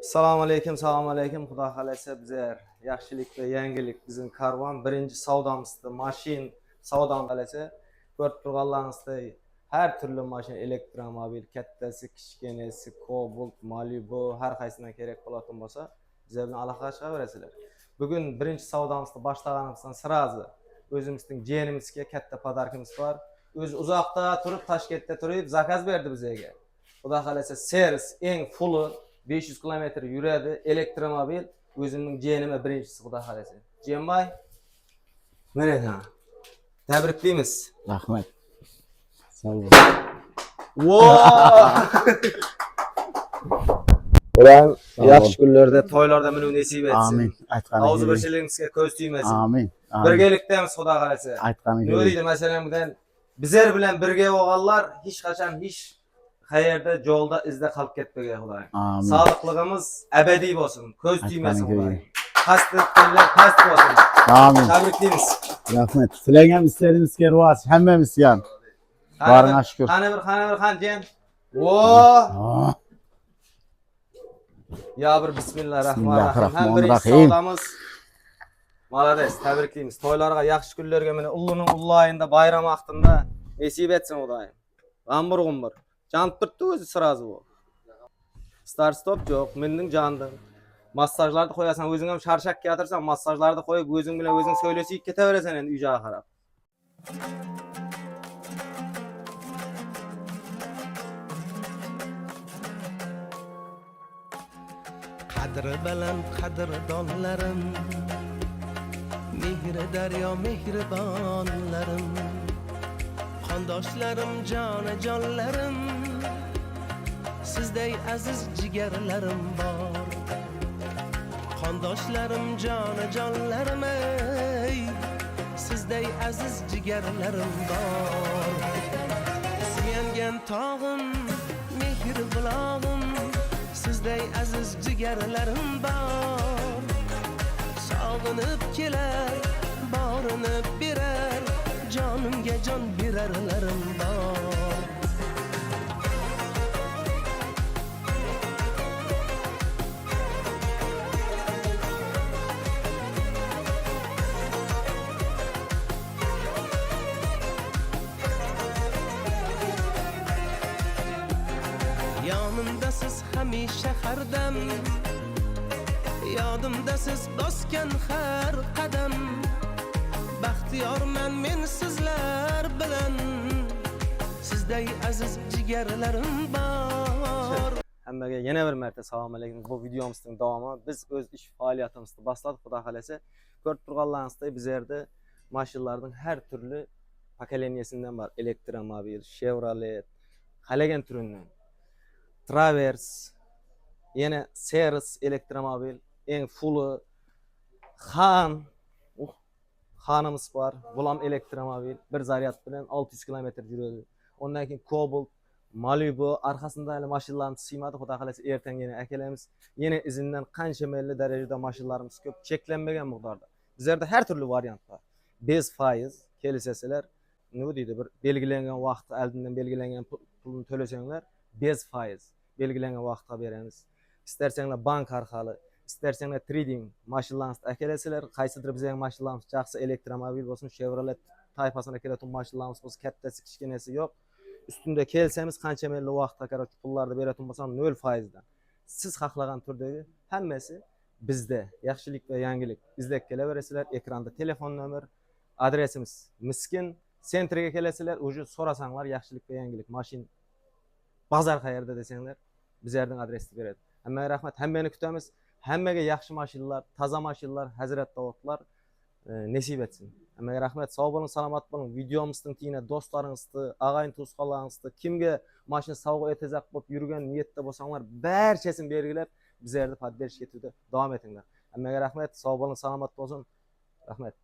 Assalomu alaykum. Xudo xolasa bizlar yaxshilik va yangilik bizning karvon birinchi savdomizda mashin savdom qilasa ko'rib turganlaringizda har turli mashina elektromobil kattasi, kichkinasi, Cobalt, Malibu har qaysidan kerak bo'ladigan bo'lsa bizlar bilan aloqaga chiqaverasizlar. Bugun birinchi savdomimizni boshlaganimizdan sirazi o'zimizning jiyanimizga katta podarkimiz bor. O'zi uzoqda turib, Toshkentda turib zakaz berdi bizga. Xudo xolasa servis eng fulli 500 kilometr yuradi elektromobil o'zimning jiyanime birinchisi xudo xolasa. Jiyanboy, mana tabriklaymiz. Rahmat. Sağ olun. Ulan yaxshi kunlarda, to'ylarda meni nasib etsin. Amin. Og'zi birchiligingizga ko'z tuymasin. Amin. Birgalikdamiz xudo xolasa. Aytganingiz. Nima deydi masalan budan bizlar bilan birga bo'lganlar hech qachon hech qayerda yo'lda izda qolib ketmagan xudoyim. Amin. Sog'liqligimiz abadiy bo'lsin, ko'z tuymasin xudoyim. Pastliklar past bo'lsin. Amin. Tabriklaymiz. Rahmat. Sizlarga istedimizga rivoj hammamiz ham. Barına şükür. Qani bir qanchen. Ya bir bismillahirrahmanirrahim. Ham birinchi savdamiz. Malades, tabriklaymiz. To'ylarga yaxshi kunlarga meni ulluning ullayında bayram vaqtida nasib etsin xudoyim. G'ambur. Janib turibdi o'zi sirazi bu. Start stop yo'q, menning jandim. Massajlarda qo'yasan, o'zing ham sharshak keltirsan, massajlarda qo'yib o'zing bilan o'zing söylesib ketaverasan endi uyga qarab. Qadri baland qadrdonlarim, mehri daryo mehribonlarim, qondoshlarim jonajonlarim, sizday aziz jigarlarim bor. Qondoshlarim jonajonlarim ey, sizday aziz jigarlarim bor. Suyangan tog'im, mehr bulog'im, sizday aziz jigarlarim bor. Sog'inib kelar, borinib berar, jonimga jon berarlarim bor. Yonimda siz hamisha hardam, yodimda siz bosgan har qadam. Baxtiyorman men sizlar bilan, sizday aziz jigarlarim bor. Hammaga yana bir marta assalomu alaykum. Bu videomizning davomi. Biz o'z ish faoliyatimizni boshladik xudo xolasa. Ko'rib turganlaringizday bizlarda mashinalarning har turli pokoleniyasidan bor. Elektromobil, Chevrolet, qalagan turidan. Travers, yana Series elektromobil, eng fulli Xanimiz bor. Bulam elektromobil, bir zaryad bilan 600 kilometr yuradi. Ondan keyin Cobalt, Malibu arkasında hali mashinalarimiz siymadi. Xudo xolasa ertaga yana akalaymiz. Yana izindan qancha melli darajada mashinalarimiz ko'p, cheklanmagan miqdorda. Bizlarda har turli variant bor. 5% kelisasizlar, nima deydi, bir belgilangan vaqtda oldindan belgilangan pulni to'lasanglar 5% belgilangan vaqtga beramiz. İsterseniz bank orqali, isterseniz trading mashinalarni akalasizlar, qaysidir bizning mashinalarimiz yaxshi elektromobil bo'lsin, Chevrolet tayfasini keladigan mashinalarimiz bo'lsa, kattasi, kichkinasi yo'q. Üstünde kelsemiz qancha melli vaqtga kerak pullarni beradigan bo'lsam 0%dan. Siz xohlagan turdagi hammasi bizda. Yaxshilik va yangilik. Izlab kelaverasizlar. Ekranda telefon nomer, adresimiz Miskin sentriga kelasizlar. O'sha so'rasanglar yaxshilik va yangilik mashin bozor qayerda desanglar bizlarning adresini beradi. Hammaga rahmat, hammani kutamiz. Hammaga yaxshi mashinalar, toza mashinalar, hazrat davotlar nasib etsin. Hammaga rahmat, sog' bo'ling, salomat bo'ling. Videomizning tiyina do'stlaringizni, og'ayin to'sqonlaringizni, kimga mashina sovg'a etazaq bo'lib yurgan niyatda bo'lsanglar, barchasini belgilab bizlarni podдержка etishda davom etinglar. Hammaga rahmat, sog' bo'ling, salomat bo'lsin. Rahmat.